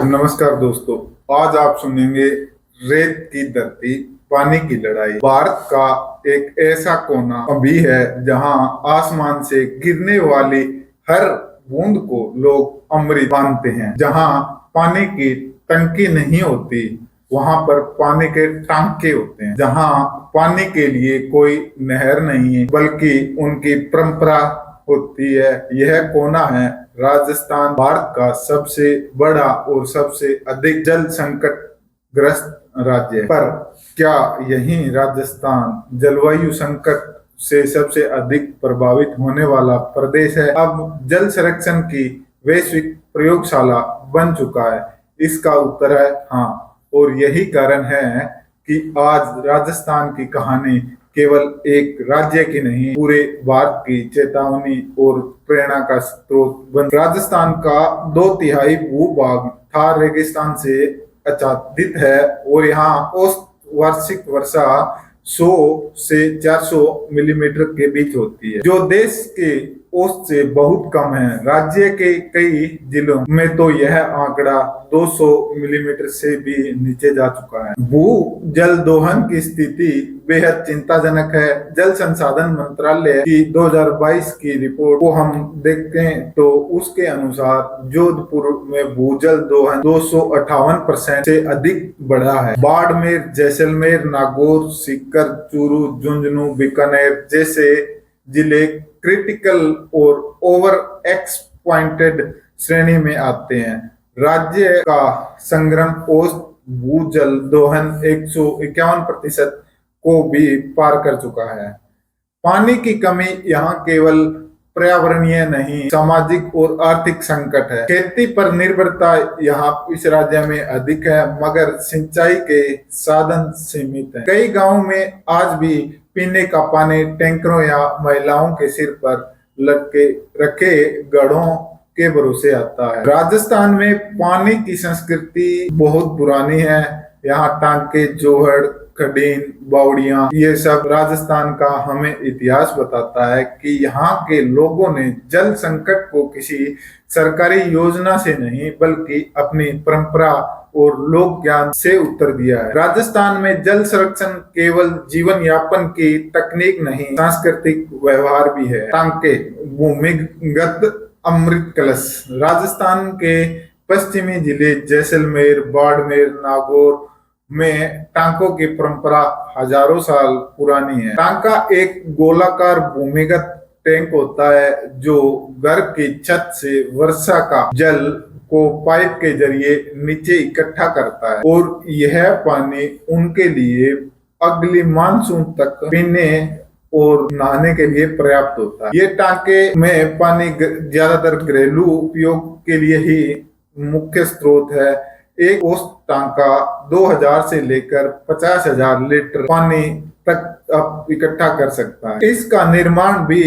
नमस्कार दोस्तों, आज आप सुनेंगे रेत की धरती, पानी की लड़ाई। भारत का एक ऐसा कोना भी है जहां आसमान से गिरने वाली हर बूंद को लोग अमृत मानते हैं। जहां पानी की टंकी नहीं होती, वहां पर पानी के टांके होते हैं। जहां पानी के लिए कोई नहर नहीं है, बल्कि उनकी परंपरा होती है। यह कोना है राजस्थान, भारत का सबसे बड़ा और सबसे अधिक जल संकट ग्रस्त राज्य है। पर क्या यही राजस्थान जलवायु संकट से सबसे अधिक प्रभावित होने वाला प्रदेश है? अब जल संरक्षण की वैश्विक प्रयोगशाला बन चुका है। इसका उत्तर है हाँ, और यही कारण है कि आज राजस्थान की कहानी केवल एक राज्य की नहीं, पूरे भारत की चेतावनी और प्रेरणा का स्रोत बन। राजस्थान का 2/3 भूभाग थार रेगिस्तान से आच्छादित है और यहाँ औसत वार्षिक वर्षा 100 से 400 मिलीमीटर के बीच होती है, जो देश के औसत से बहुत कम है। राज्य के कई जिलों में तो यह आंकड़ा 200 मिलीमीटर से भी नीचे जा चुका है। भू जल दोहन की स्थिति बेहद चिंताजनक है। जल संसाधन मंत्रालय की 2022 की रिपोर्ट को हम देखें तो उसके अनुसार जोधपुर में भूजल दोहन 258% से अधिक बढ़ा है। बाड़मेर, जैसलमेर, नागौर, सीकर, चूरू, झुंझुनू, बीकानेर जैसे जिले क्रिटिकल और ओवर एक्सप्लॉइटेड श्रेणी में आते हैं। राज्य का संग्रह औसत भूजल दोहन 151% को भी पार कर चुका है। पानी की कमी यहाँ केवल पर्यावरणीय नहीं, सामाजिक और आर्थिक संकट है। खेती पर निर्भरता यहाँ इस राज्य में अधिक है, मगर सिंचाई के साधन सीमित हैं। कई गांवों में आज भी पीने का पानी टैंकरों या महिलाओं के सिर पर लटके रखे घड़ों के भरोसे आता है। राजस्थान में पानी की संस्कृति बहुत पुरानी है। यहाँ टांके, जोहड़, खडीन, बावड़ियां, ये सब राजस्थान का हमें इतिहास बताता है कि यहाँ के लोगों ने जल संकट को किसी सरकारी योजना से नहीं, बल्कि अपनी परंपरा और लोक ज्ञान से उत्तर दिया है। राजस्थान में जल संरक्षण केवल जीवन यापन की तकनीक नहीं, सांस्कृतिक व्यवहार भी है। टांके, भूमिगत अमृत कलश। राजस्थान के पश्चिमी जिले जैसलमेर, बाड़मेर, नागौर में टांकों की परंपरा हजारों साल पुरानी है। टांका एक गोलाकार भूमिगत टैंक होता है जो घर की छत से वर्षा का जल को पाइप के जरिए नीचे इकट्ठा करता है और यह पानी उनके लिए अगली मानसून तक पीने और नहाने के लिए पर्याप्त होता है। ये टांके में पानी ज्यादातर घरेलू उपयोग के लिए ही मुख्य स्रोत है। एक औसत टांका 2000 से लेकर 50,000 लीटर पानी तक आप इकट्ठा कर सकता है। इसका निर्माण भी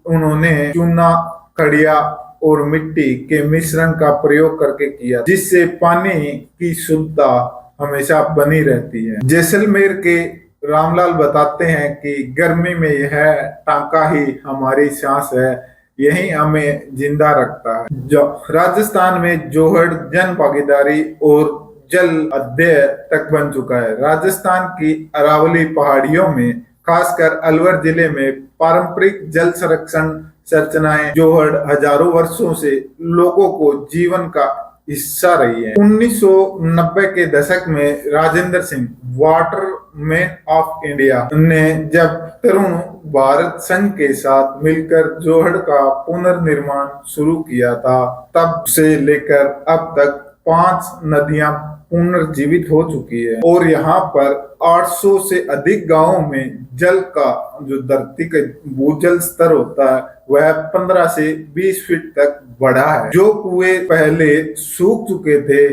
उन्होंने चूना, खड़िया और मिट्टी के मिश्रण का प्रयोग करके किया, जिससे पानी की शुद्धता हमेशा बनी रहती है। जैसलमेर के रामलाल बताते हैं कि गर्मी में यह टांका ही हमारी सांस है, यही हमें जिंदा रखता है। जो राजस्थान में जोहड़ जन भागीदारी और जल अध्यय तक बन चुका है। राजस्थान की अरावली पहाड़ियों में, खासकर अलवर जिले में पारंपरिक जल संरक्षण संरचनाएं जोहड़ हजारों वर्षों से लोगों को जीवन का हिस्सा रही है। 1990 के दशक में Rajendra Singh, water man of India, ने जब तरुण भारत संघ के साथ मिलकर जोहड़ का पुनर्निर्माण शुरू किया था, तब से लेकर अब तक 5 नदियां पुनर्जीवित हो चुकी है और यहाँ पर 800 से अधिक गांवों में जल का जो धरती का भूजल स्तर होता है वह 15 से 20 फीट तक बढ़ा है। जो कुएं पहले सूख चुके थे,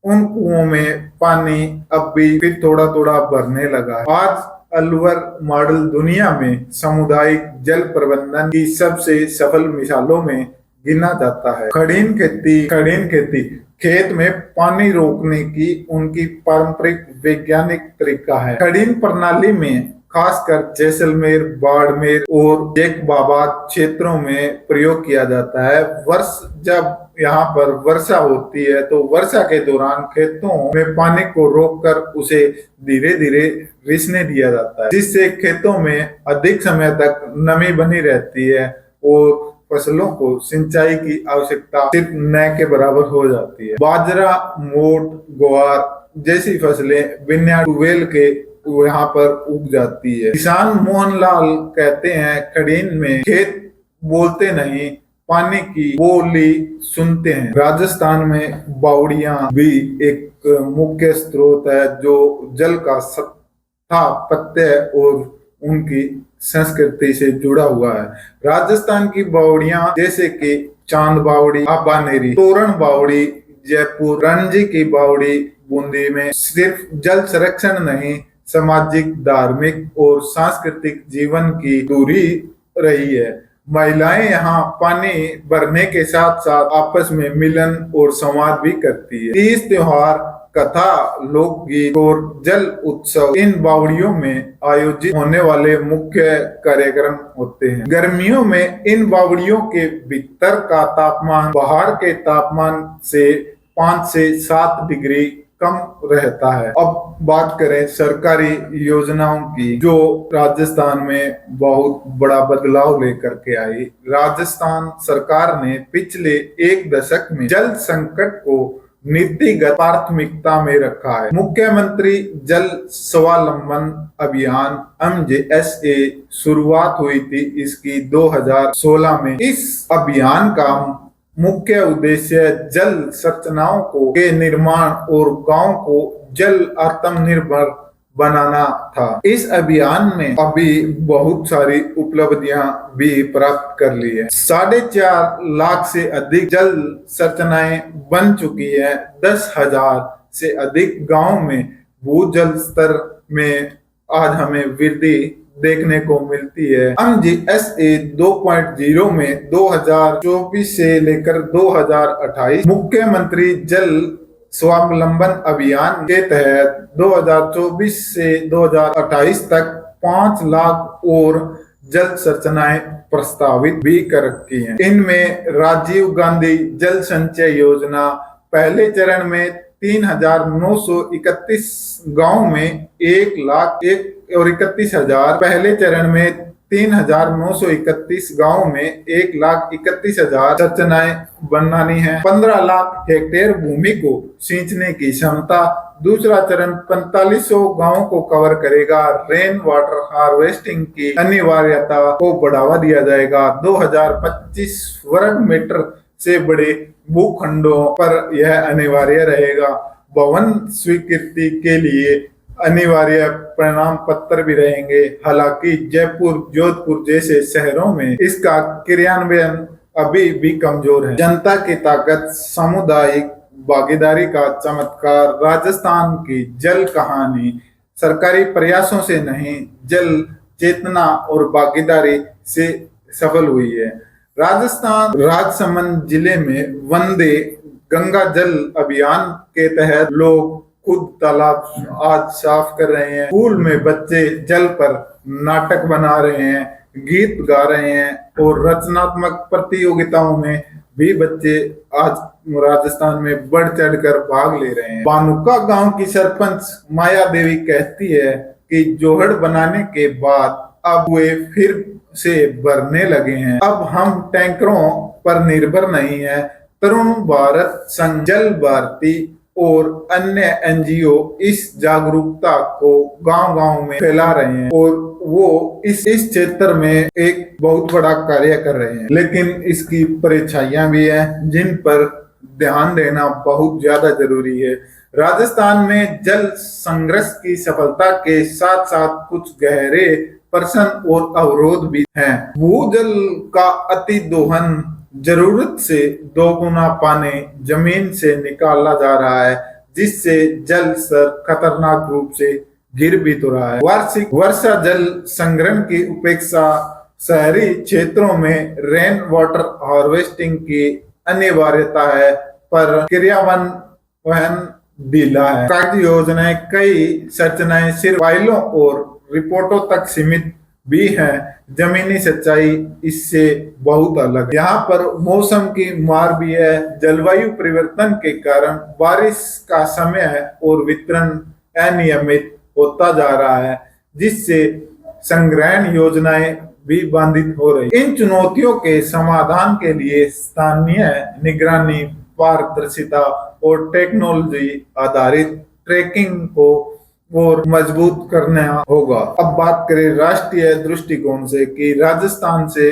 उन कुओं में पानी अब भी फिर थोड़ा थोड़ा भरने लगा। आज अलवर मॉडल दुनिया में सामुदायिक जल प्रबंधन की सबसे सफल मिसालों में गिना जाता है। खड़ीन खेती खेत में पानी रोकने की उनकी पारंपरिक वैज्ञानिक तरीका है। खड़ीन प्रणाली में खासकर जैसलमेर, बाड़मेर और जेकबाबाद क्षेत्रों में प्रयोग किया जाता है। वर्ष जब यहाँ पर वर्षा होती है तो वर्षा के दौरान खेतों में पानी को रोककर उसे धीरे धीरे रिसने दिया जाता है, जिससे खेतों में अधिक समय तक नमी बनी रहती है और फसलों को सिंचाई की आवश्यकता सिर्फ न के बराबर हो जाती है। बाजरा, मोट, ग्वार जैसी फसलें बिना ट्यूबवेल के यहाँ पर उग जाती है। किसान मोहनलाल कहते हैं, खड़ीन में खेत बोलते नहीं, पानी की बोली सुनते हैं। राजस्थान में बावड़ियां भी एक मुख्य स्रोत है जो जल का स्थापत्य और उनकी संस्कृति से जुड़ा हुआ है। राजस्थान की बावड़ियां जैसे कि चांद बावड़ी, आबानेरी, तोरण बावड़ी जयपुर, रणजी की बावड़ी बूंदी में सिर्फ जल संरक्षण नहीं, सामाजिक, धार्मिक और सांस्कृतिक जीवन की दूरी रही है। महिलाएं यहाँ पानी भरने के साथ साथ आपस में मिलन और संवाद भी करती है। तीज त्योहार, कथा, लोकगीत और जल उत्सव इन बावड़ियों में आयोजित होने वाले मुख्य कार्यक्रम होते हैं। गर्मियों में इन बावड़ियों के भीतर का तापमान बाहर के तापमान से 5 से 7 डिग्री कम रहता है। अब बात करें सरकारी योजनाओं की जो राजस्थान में बहुत बड़ा बदलाव लेकर के आई। राजस्थान सरकार ने पिछले 1 दशक में जल संकट को नीतिगत प्राथमिकता में रखा है। मुख्यमंत्री जल स्वावलंबन अभियान MJSA शुरुआत हुई थी इसकी 2016 में। इस अभियान का मुख्य उद्देश्य जल संरचनाओं के निर्माण और गांव को जल आत्मनिर्भर बनाना था। इस अभियान में अभी बहुत सारी उपलब्धियां भी प्राप्त कर ली है। 4.5 लाख से अधिक जल संरचनाएं बन चुकी है। 10,000 से अधिक गांव में भूजल स्तर में आज हमें वृद्धि देखने को मिलती है। MJSA 2.0 में 2024 से लेकर 2028 मुख्यमंत्री जल स्वावलंबन अभियान के तहत 2024 से 2028 तक 5 लाख और जल संरचनाएं प्रस्तावित भी कर रखी हैं। इनमें राजीव गांधी जल संचय योजना पहले चरण में 3,931 गांव में 1,31,000, पहले चरण में 3,931 गांव में 1,31,000 संरचनाएं बनानी है। 15 लाख हेक्टेयर भूमि को सींचने की क्षमता। दूसरा चरण 4500 गांवों को कवर करेगा। रेन वाटर हार्वेस्टिंग की अनिवार्यता को बढ़ावा दिया जाएगा। 2025 वर्ग मीटर से बड़े भूखंडों पर यह अनिवार्य रहेगा। भवन स्वीकृति के लिए अनिवार्य प्रमाण पत्र भी रहेंगे। हालांकि जयपुर, जोधपुर जैसे शहरों में इसका क्रियान्वयन अभी भी कमजोर है। जनता की ताकत, सामुदायिक भागीदारी का चमत्कार। राजस्थान की जल कहानी सरकारी प्रयासों से नहीं, जल चेतना और भागीदारी से सफल हुई है। राजस्थान राजसमंद जिले में वंदे गंगा जल अभियान के तहत लोग खुद तालाब आज साफ कर रहे हैं। स्कूल में बच्चे जल पर नाटक बना रहे हैं, गीत गा रहे हैं और रचनात्मक प्रतियोगिताओं में भी बच्चे आज राजस्थान में बढ़ चढ़कर भाग ले रहे हैं। बानुका गांव की सरपंच माया देवी कहती है कि जोहड़ बनाने के बाद अब वे फिर से भरने लगे हैं। अब हम टैंकरों पर निर्भर नहीं है। तरुण भारत संघ, जल भारती और अन्य NGO इस जागरूकता को गांव-गांव में फैला रहे हैं और वो इस क्षेत्र में एक बहुत बड़ा कार्य कर रहे हैं। लेकिन इसकी परेशानियां भी हैं जिन पर ध्यान देना बहुत ज्यादा जरूरी है। राजस्थान में जल संघर्ष की सफलता के साथ साथ कुछ गहरे प्रश्न और अवरोध भी हैं। भूजल का अति दोहन, जरूरत से 2 गुना पानी जमीन से निकाला जा रहा है जिससे जल स्तर खतरनाक रूप से गिर भी तो रहा है। वार्षिक वर्षा जल संग्रहण की उपेक्षा, शहरी क्षेत्रों में रेन वाटर हार्वेस्टिंग की अनिवार्यता है पर क्रियान्वयन ढीला है। कार्य योजनाएं, कई संरचनाएं सिर्फ फाइलों और रिपोर्टों तक सीमित भी हैं, जमीनी सच्चाई इससे बहुत अलग है। यहाँ पर मौसम की मार भी है। जलवायु परिवर्तन के कारण बारिश का समय और वितरण अनियमित होता जा रहा है, जिससे संग्रहण योजनाएं भी बाधित हो रही। इन चुनौतियों के समाधान के लिए स्थानीय निगरानी, पारदर्शिता और टेक्नोलॉजी आधारित ट्रैकिंग को और मजबूत करना होगा। अब बात करें राष्ट्रीय दृष्टिकोण से कि राजस्थान से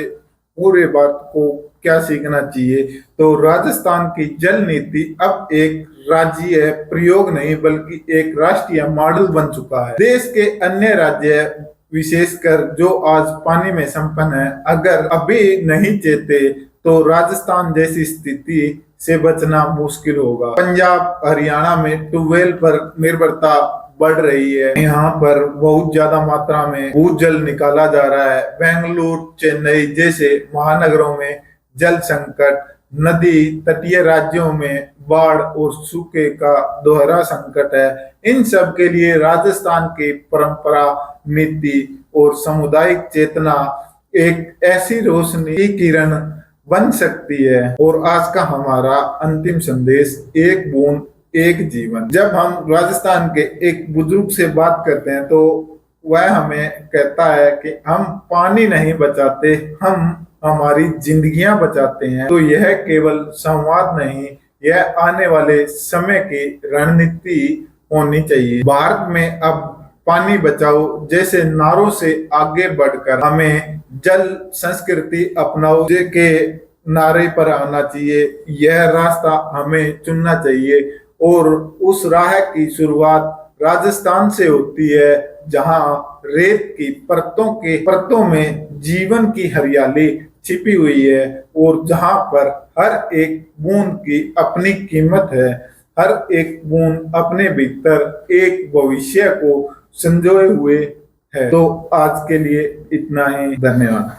पूरे बात को क्या सीखना चाहिए, तो राजस्थान की जल नीति अब एक राज्य प्रयोग नहीं बल्कि एक राष्ट्रीय मॉडल बन चुका है। देश के अन्य राज्य विशेषकर जो आज पानी में संपन्न है, अगर अभी नहीं चेते तो राजस्थान जैसी स्थिति से बचना मुश्किल होगा। पंजाब हरियाणा में ट्यूबवेल पर निर्भरता बढ़ रही है। यहाँ पर बहुत ज्यादा मात्रा में भूजल निकाला जा रहा है। बेंगलुरु, चेन्नई जैसे महानगरों में जल संकट, नदी तटीय राज्यों में बाढ़ और सूखे का दोहरा संकट है। इन सब के लिए राजस्थान की परंपरा, नीति और सामुदायिक चेतना एक ऐसी रोशनी की किरण बन सकती है। और आज का हमारा अंतिम संदेश, एक बूंद एक जीवन। जब हम राजस्थान के एक बुजुर्ग से बात करते हैं तो वह हमें कहता है कि हम पानी नहीं बचाते, हम हमारी जिंदगियां बचाते हैं। तो यह केवल संवाद नहीं, यह आने वाले समय की रणनीति होनी चाहिए। भारत में अब पानी बचाओ जैसे नारों से आगे बढ़कर हमें जल संस्कृति अपनाओ के नारे पर आना चाहिए। यह रास्ता हमें चुनना चाहिए और उस राह की शुरुआत राजस्थान से होती है, जहां रेत की परतों में जीवन की हरियाली छिपी हुई है और जहां पर हर एक बूंद की अपनी कीमत है। हर एक बूंद अपने भीतर एक भविष्य को संजोए हुए है। तो आज के लिए इतना ही, धन्यवाद।